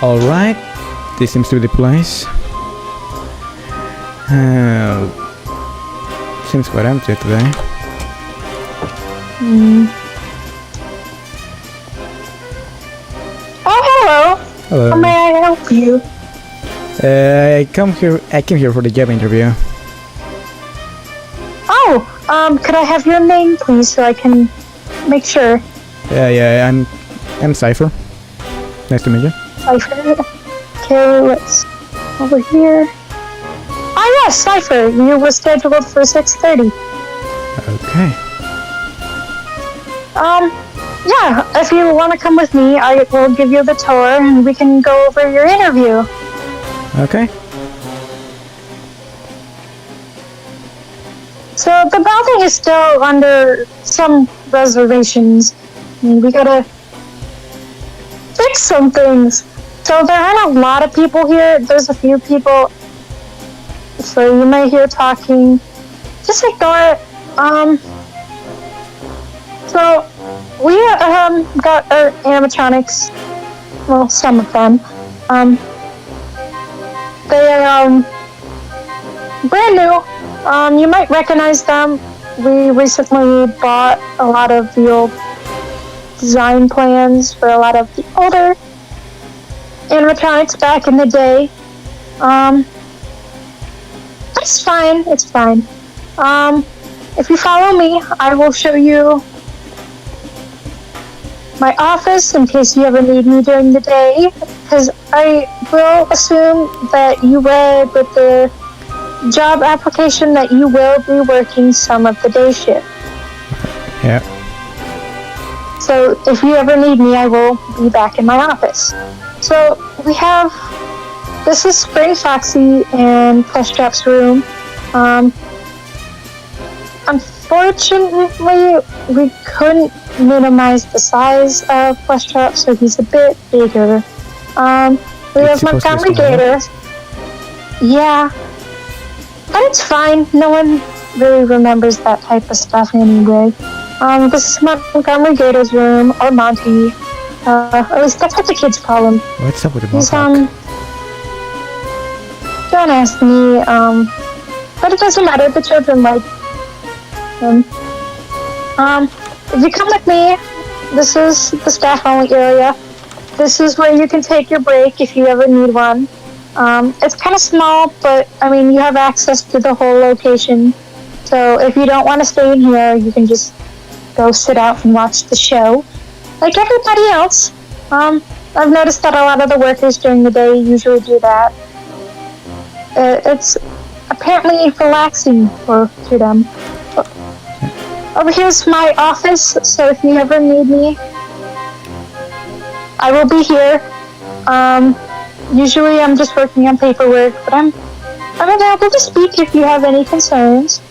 Alright, this seems to be the place. Seems quite empty today. Oh, hello. Hello. How may I help you? I came here for the job interview. Oh, could I have your name, please, so I can make sure? Yeah, I'm Cypher. Nice to meet you. Cypher. Okay, let's over here. Ah, yes, Cypher. You were scheduled for 6:30. Okay. Yeah. If you want to come with me, I will give you the tour, and we can go over your interview. Okay. So the building is still under some reservations. I mean, we gotta fix some things. So there aren't a lot of people here. There's a few people. So you may hear talking. Just ignore it. So we got our animatronics. Well, some of them. They are brand new. You might recognize them. We recently bought a lot of the old design plans for a lot of the older animatronics back in the day. It's fine. It's fine. If you follow me, I will show you my office in case you ever need me during the day, because I will assume that you read with the job application that you will be working some of the day shift. Yeah. So if you ever need me, I will be back in my office. So we have, this is Spring Foxy and Plushtrap's room. Unfortunately, we couldn't minimize the size of Plushtrap, so he's a bit bigger. We have Montgomery Gators. Yeah. But it's fine. No one really remembers that type of stuff anyway. This is Montgomery Gators' room, or Monty. At least that's what the kids call him. What's up with the He's, Mohawk? don't ask me, but it doesn't matter. The children like him. If you come with me, this is the staff-only area. This is where you can take your break if you ever need one. It's kind of small, but, I mean, you have access to the whole location. So if you don't want to stay in here, you can just go sit out and watch the show. Like everybody else. I've noticed that a lot of the workers during the day usually do that. It's apparently relaxing to them. Over here's my office, so if you ever need me, I will be here. Usually I'm just working on paperwork, but I'm available to speak if you have any concerns.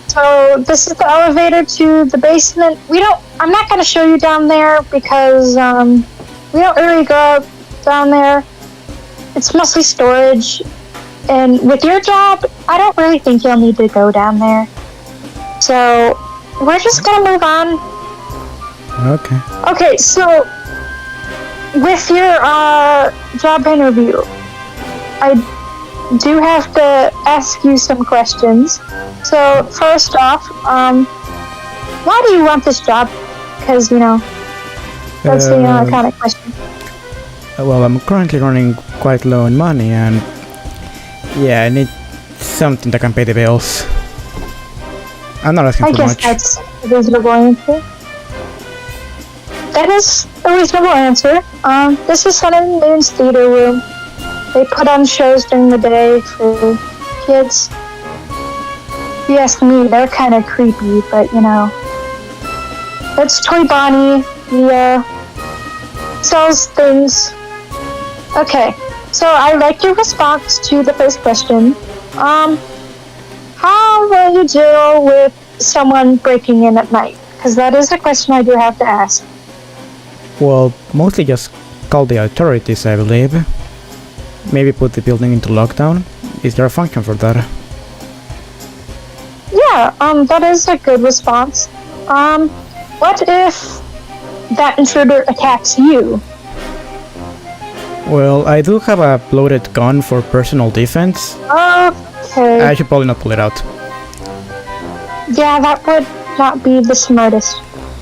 So this is the elevator to the basement. I'm not going to show you down there because we don't really go up down there. It's mostly storage. And with your job, I don't really think you'll need to go down there. So we're just going to move on. Okay. Okay, so with your job interview, I do have to ask you some questions. So first off, why do you want this job? Because, that's the iconic question. Well, I'm currently running quite low on money, and yeah, I need something that can pay the bills. I'm not asking for much. I guess that's a reasonable answer. That is a reasonable answer. This is Sun and Moon's theater room. They put on shows during the day for kids. If you ask me, they're kind of creepy, but That's Toy Bonnie. He sells things. Okay, so I like your response to the first question. How will you deal with someone breaking in at night? Because that is a question I do have to ask. Well, mostly just call the authorities, I believe. Maybe put the building into lockdown. Is there a function for that? Yeah, that is a good response. What if that intruder attacks you. Well, I do have a loaded gun for personal defense. Okay. I should probably not pull it out. Yeah, that would not be the smartest.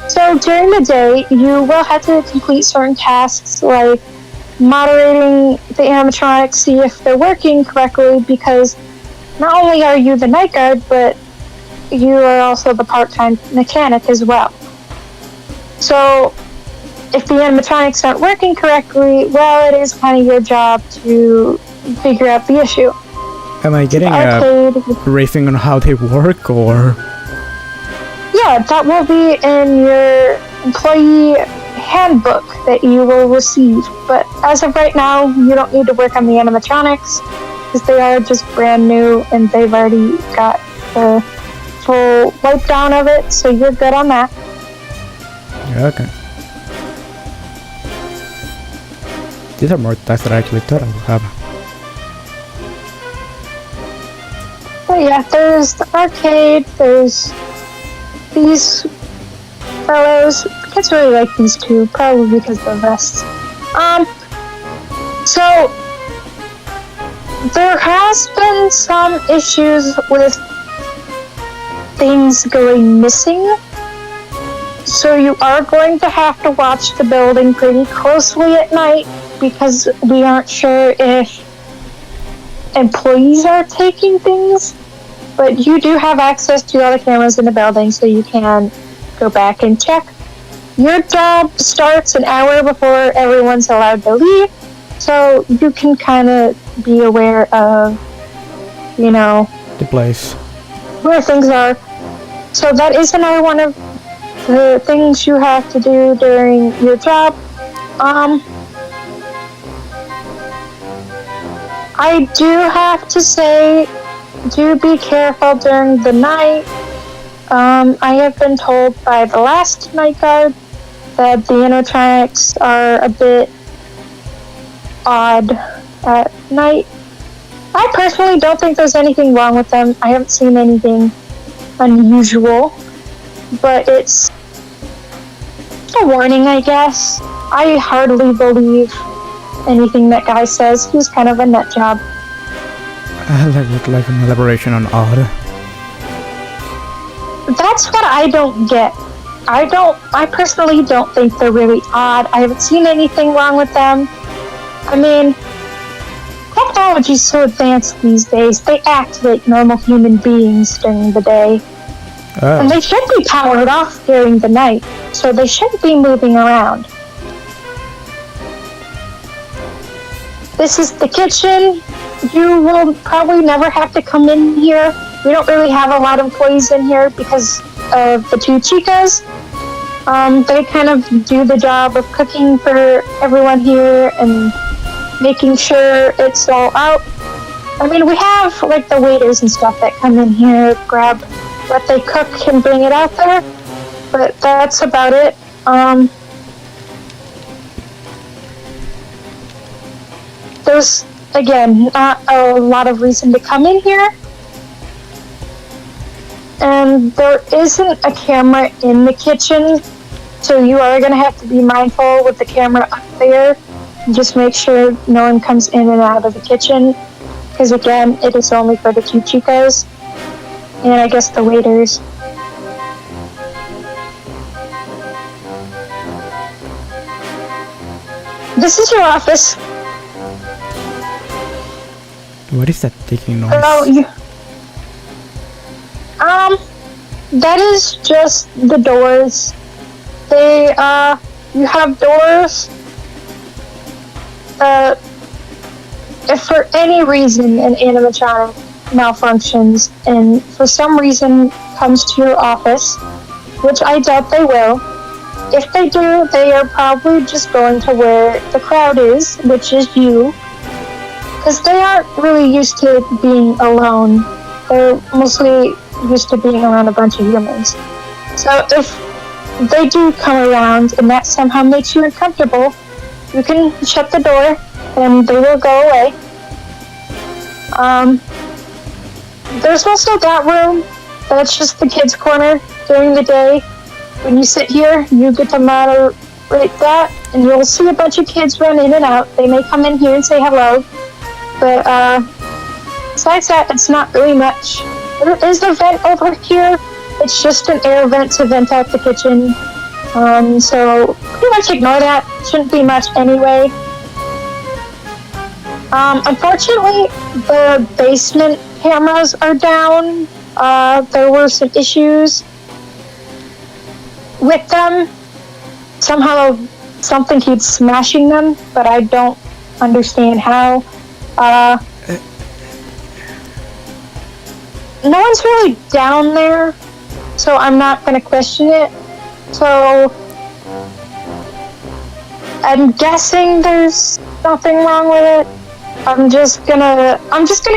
So during the day, you will have to complete certain tasks like moderating the animatronics, see if they're working correctly, because not only are you the night guard, but you are also the part-time mechanic as well. So if the animatronics aren't working correctly, well, it is kind of your job to figure out the issue. Am I getting a briefing on how they work, or...? Yeah, that will be in your employee handbook that you will receive. But as of right now, you don't need to work on the animatronics, because they are just brand new and they've already got the full wipe down of it, so you're good on that. Okay. These are more tasks that I actually thought I would have. But yeah, there's the arcade, there's these fellows. Kids really like these two, probably because of the vests. So there has been some issues with things going missing. So you are going to have to watch the building pretty closely at night, because we aren't sure if employees are taking things. But you do have access to all the cameras in the building, so you can go back and check. Your job starts an hour before everyone's allowed to leave, so you can kind of be aware of, you know, The place. where things are. So that is another one of the things you have to do during your job. I do have to say, do be careful during the night. I have been told by the last night guard that the animatronics are a bit odd at night. I personally don't think there's anything wrong with them. I haven't seen anything unusual, but it's a warning, I guess. I hardly believe anything that guy says. He's kind of a nut job. That would like an elaboration on odd. That's what I don't get. I personally don't think they're really odd. I haven't seen anything wrong with them. I mean, technology's so advanced these days, they act like normal human beings during the day. Oh. And they should be powered off during the night, so they shouldn't be moving around. This is the kitchen. You will probably never have to come in here. We don't really have a lot of employees in here because of the two chicas. They kind of do the job of cooking for everyone here and making sure it's all out. I mean, we have like the waiters and stuff that come in here, grab what they cook and bring it out there, but that's about it. There's, again, not a lot of reason to come in here. And there isn't a camera in the kitchen, so you are going to have to be mindful with the camera up there. Just make sure no one comes in and out of the kitchen, because again, it is only for the two chicas, and I guess the waiters. This is your office. What is that ticking noise? Hello, that is just the doors. They, you have doors. If for any reason an animatronic malfunctions and for some reason comes to your office, which I doubt they will, if they do, they are probably just going to where the crowd is, which is you, because they aren't really used to being alone. They're mostly used to being around a bunch of humans. So if they do come around and that somehow makes you uncomfortable, you can shut the door and they will go away. There's also that room. That's just the kids' corner during the day. When you sit here, you get to right that, and you'll see a bunch of kids run in and out. They may come in here and say hello, but besides that, it's not really much. There is a vent over here. It's just an air vent to vent out the kitchen. So pretty much ignore that. Shouldn't be much anyway. Unfortunately, the basement cameras are down. There were some issues with them. Somehow something keeps smashing them, but I don't understand how. No one's really down there, so I'm not going to question it. So I'm guessing there's nothing wrong with it. I'm just gonna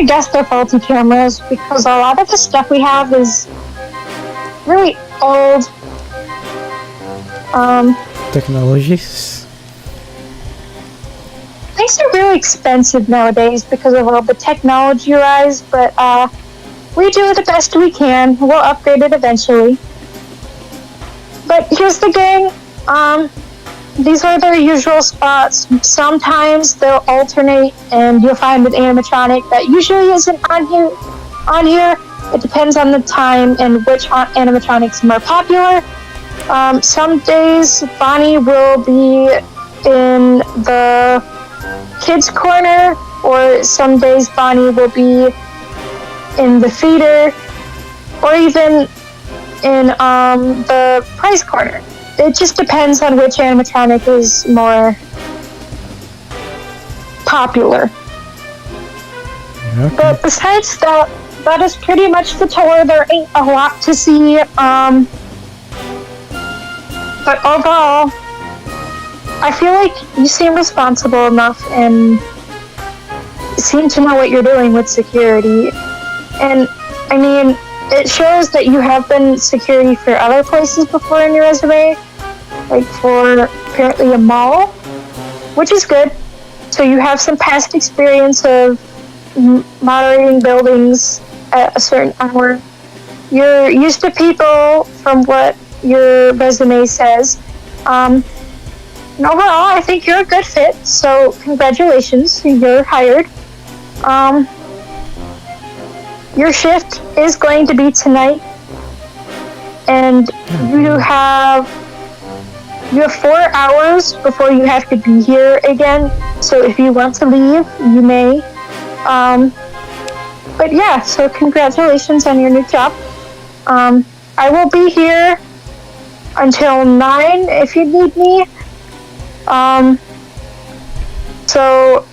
guess they're faulty cameras because a lot of the stuff we have is really old. Technologies. Things are really expensive nowadays because of all the technology rise, but we do the best we can. We'll upgrade it eventually. But here's the gang. These are their usual spots. Sometimes they'll alternate, and you'll find an animatronic that usually isn't on here. It depends on the time and which animatronics are more popular. Some days Bonnie will be in the kids' corner, or some days Bonnie will be in the feeder, or even in the prize corner. It just depends on which animatronic is more popular. Okay. But besides that, that is pretty much the tour. There ain't a lot to see. But overall, I feel like you seem responsible enough and seem to know what you're doing with security. And I mean, it shows that you have been security for other places before in your resume, like for apparently a mall, which is good. So you have some past experience of moderating buildings at a certain hour. You're used to people from what your resume says. And overall, I think you're a good fit, so congratulations, you're hired. Your shift is going to be tonight, and you have 4 hours before you have to be here again. So if you want to leave, you may. But yeah, so congratulations on your new job. I will be here until 9 if you need me. So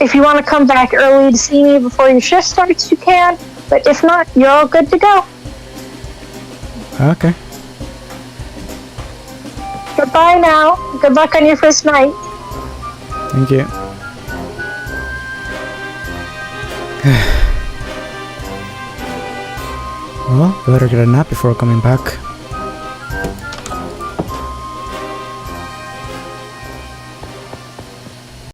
if you want to come back early to see me before your shift starts, you can. But if not, you're all good to go. Okay. Goodbye now. Good luck on your first night. Thank you. Well, better get a nap before coming back.